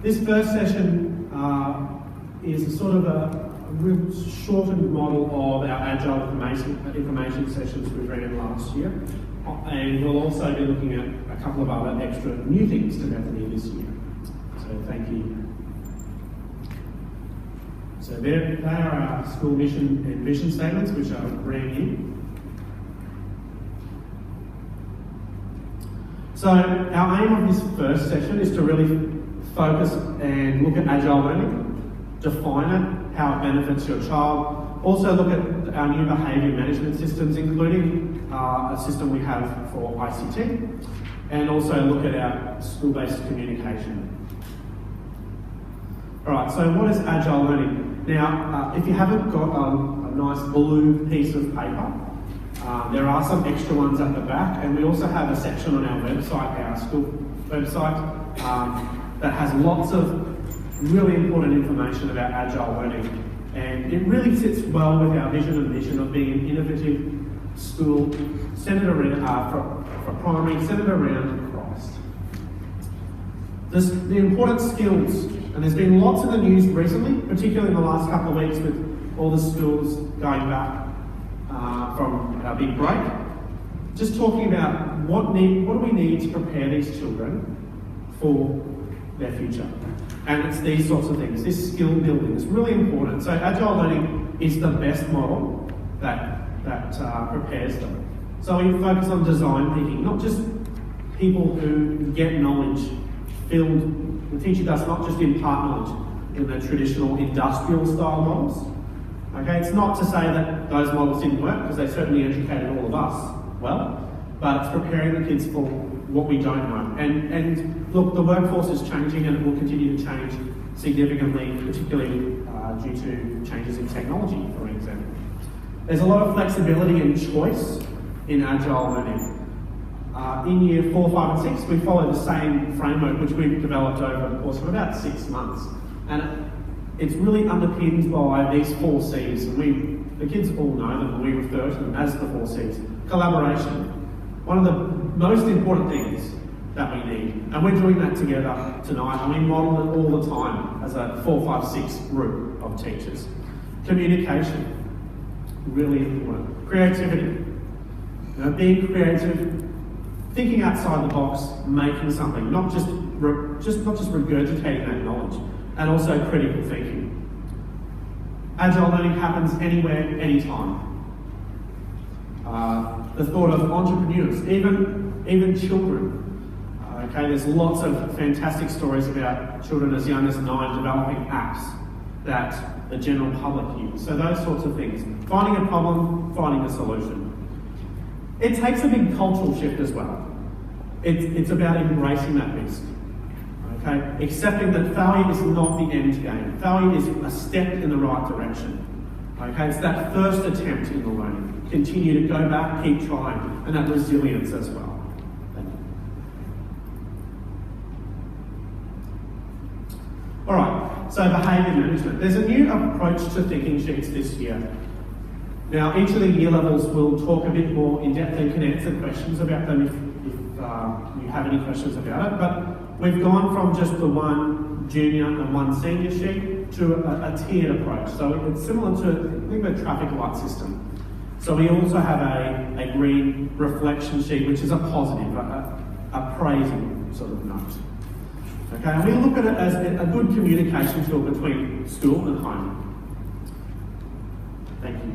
This first session is sort of a real shortened model of our Agile information sessions we ran last year. And we'll also be looking at a couple of other extra new things to Bethany this year. So thank you. So they are our school mission and vision statements, which are brand new. So our aim of this first session is to really focus and look at Agile learning, define it, how it benefits your child, also look at our new behaviour management systems, including a system we have for ICT, and also look at our school-based communication. Alright, so what is Agile learning? Now, if you haven't got a nice blue piece of paper, there are some extra ones at the back, and we also have a section on our website, our school website, that has lots of really important information about Agile learning. And it really sits well with our vision and mission of being an innovative school centred around, for primary, centred around Christ. The important skills, and there's been lots in the news recently, particularly in the last couple of weeks with all the schools going back from our big break, just talking about what do we need to prepare these children for their future. And it's these sorts of things, this skill building is really important. So Agile learning is the best model that prepares them. So we focus on design thinking, not just people who get knowledge filled. The teacher does not just impart knowledge in the traditional industrial style models. Okay, it's not to say that those models didn't work, because they certainly educated all of us well, but it's preparing the kids for what we don't know. And look, the workforce is changing, and it will continue to change significantly, particularly due to changes in technology, for example. There's a lot of flexibility and choice in Agile learning. In year 4, 5 and 6, we follow the same framework which we've developed over the course of about 6 months. And it's really underpinned by these 4 C's. And the kids all know them, and we refer to them as the 4 C's. Collaboration, one of the most important things that we need. And we're doing that together tonight, and we model it all the time as a 4, 5, 6 group of teachers. Communication, really important. Creativity, being creative, thinking outside the box, making something, not just regurgitating that knowledge, and also critical thinking. Agile learning happens anywhere, anytime. The thought of entrepreneurs, even children. Okay, there's lots of fantastic stories about children as young as 9 developing apps that the general public use. So those sorts of things. Finding a problem, finding a solution. It takes a big cultural shift as well. It's about embracing that risk. Okay? Accepting that failure is not the end game. Failure is a step in the right direction. Okay? It's that first attempt in the learning. Continue to go back, keep trying, and that resilience as well. Alright, so behaviour management. There's a new approach to thinking sheets this year. Now, each of the year levels will talk a bit more in depth and can answer questions about them if you have any questions about it, but we've gone from just the one junior and one senior sheet to a tiered approach. So it's similar to, think of a traffic light system. So we also have a green reflection sheet, which is a positive, a praising sort of note. Okay, and we look at it as a good communication tool between school and home. Thank you.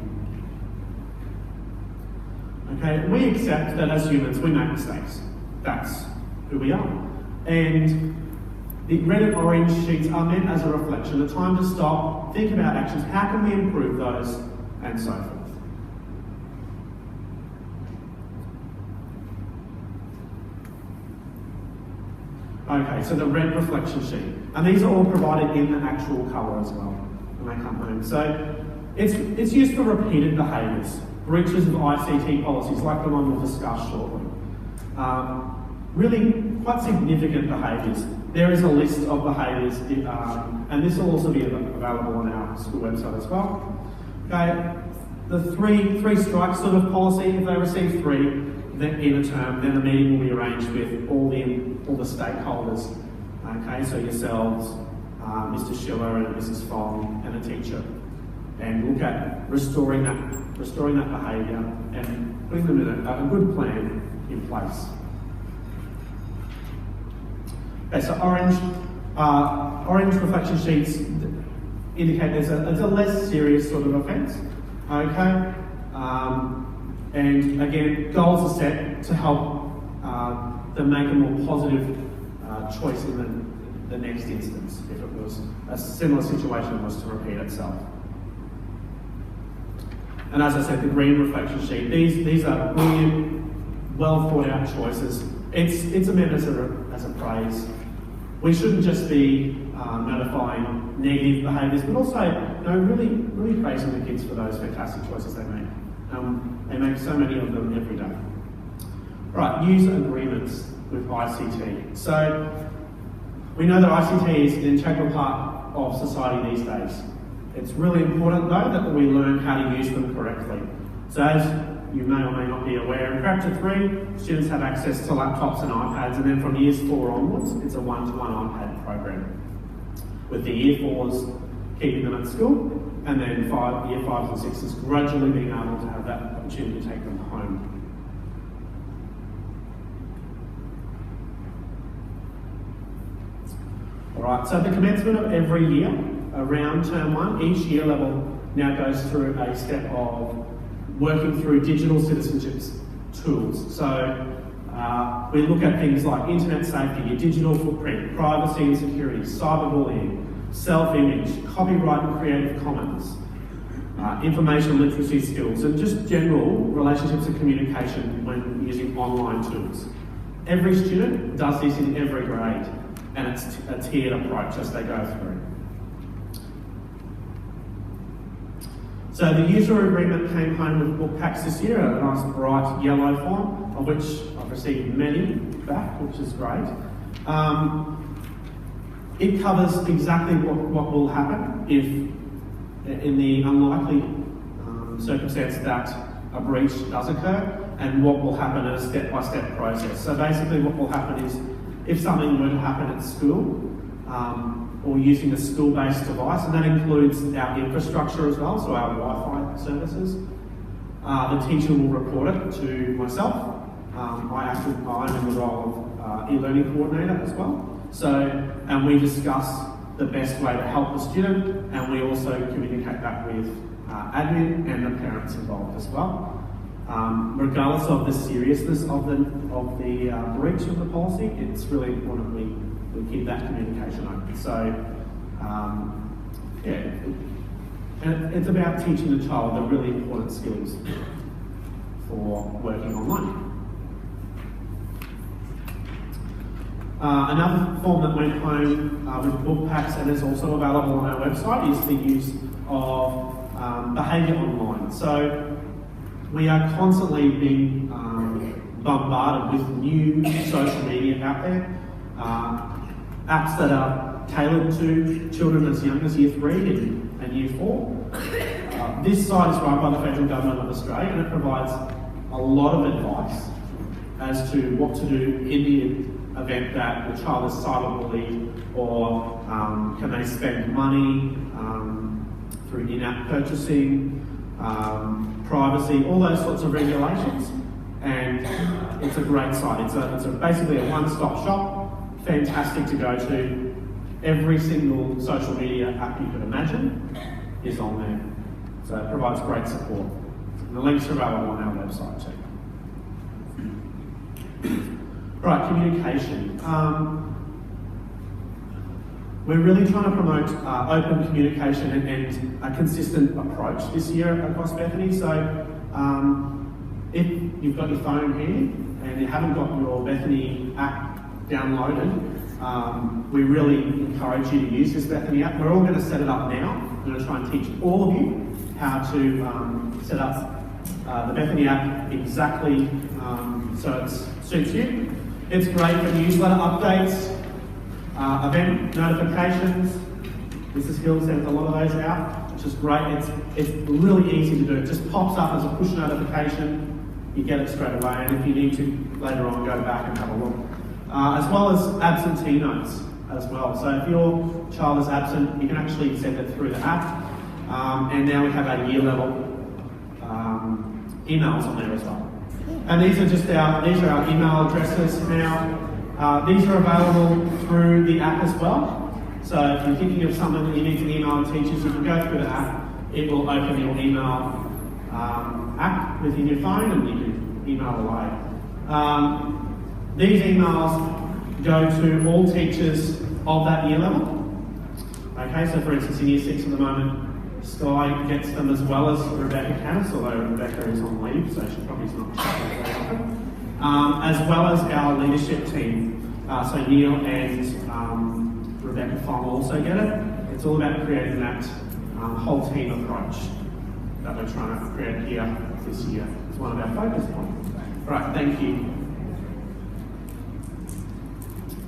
Okay, we accept that as humans we make mistakes. That's who we are. And the red and orange sheets are meant as a reflection, a time to stop, think about actions, how can we improve those, and so forth. Okay, so the red reflection sheet. And these are all provided in the actual colour as well when they come home. So it's used for repeated behaviours, breaches of ICT policies like the one we'll discuss shortly. Really quite significant behaviours. There is a list of behaviours, and this will also be available on our school website as well. Okay, the three strikes sort of policy, if they receive 3 in a term, then a meeting will be arranged with all the stakeholders Okay, so yourselves, Mr. Schiller and Mrs. Fong and a teacher, and look at restoring that behaviour and putting them in a good plan in place. Okay, so orange reflection sheets indicate there's a less serious sort of offence. Okay, and again, goals are set to help them make a more positive choice in the next instance if it was a similar situation was to repeat itself. And as I said, the green reflection sheet, these are brilliant, well thought out choices. It's meant as a praise. We shouldn't just be notifying negative behaviours, but also really praising the kids for those fantastic choices they make. They make so many of them every day. Right, user agreements with ICT. So we know that ICT is an integral part of society these days. It's really important though that we learn how to use them correctly. So as you may or may not be aware, in Chapter 3, students have access to laptops and iPads, and then from years 4 onwards, it's a one-to-one iPad program, with the year 4s keeping them at school, and then year 5s and 6s gradually being able to have that opportunity to take them home. Alright, so at the commencement of every year, around term 1, each year level now goes through a step of working through digital citizenship tools. So we look at things like internet safety, your digital footprint, privacy and security, cyberbullying, self-image, copyright and creative commons, information literacy skills, and just general relationships and communication when using online tools. Every student does this in every grade, and it's a tiered approach as they go through. So the user agreement came home with book packs this year, a nice bright yellow form, of which I've received many back, which is great. It covers exactly what will happen if, in the unlikely circumstance that a breach does occur, and what will happen in a step-by-step process. So basically what will happen is, if something were to happen at school, or using a school-based device, and that includes our infrastructure as well, so our Wi-Fi services, the teacher will report it to myself. I'm in the role of e-learning coordinator as well. So, and we discuss the best way to help the student, and we also communicate that with admin and the parents involved as well. Regardless of the seriousness of the breach of the policy, it's really important we keep that communication open. So, and it's about teaching the child the really important skills for working online. Another form that went home with book packs and is also available on our website is the use of behaviour online. So we are constantly being bombarded with new social media out there, apps that are tailored to children as young as Year 3 and Year 4. This site is run by the Federal Government of Australia, and it provides a lot of advice as to what to do in the event that the child is cyberbullied, or can they spend money through in-app purchasing, privacy, all those sorts of regulations. And it's a great site. It's basically a one-stop shop, fantastic to go to. Every single social media app you could imagine is on there. So it provides great support. The links are available on our website too. Right, communication. We're really trying to promote open communication and a consistent approach this year across Bethany. So if you've got your phone here and you haven't got your Bethany app downloaded, we really encourage you to use this Bethany app. We're all going to set it up now. We're going to try and teach all of you how to set up the Bethany app exactly so it suits you. It's great for newsletter updates, event notifications. Mrs. Hill sends a lot of those out, which is great. It's really easy to do. It just pops up as a push notification. You get it straight away, and if you need to later on, go back and have a look. As well as absentee notes. as well. So if your child is absent, you can actually send it through the app. And now we have our year level emails on there as well. And these are our email addresses now. These are available through the app as well. So if you're thinking of something that you need to email the teachers, you can go through the app. It will open your email app within your phone and you can email away. These emails go to all teachers of that year level. Okay, so for instance in Year 6 at the moment, Sky gets them as well as Rebecca Canis, although Rebecca is on leave, so she probably is not checking very often. As well as our leadership team. So Neil and Rebecca Fong also get it. It's all about creating that whole team approach that we're trying to create here this year. It's one of our focus points. Right, thank you.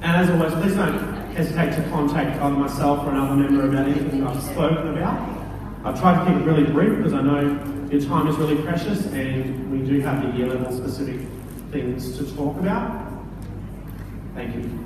And as always, please don't hesitate to contact either myself or another member about anything I've spoken about. I've tried to keep it really brief because I know your time is really precious and we do have the year level specific things to talk about. Thank you.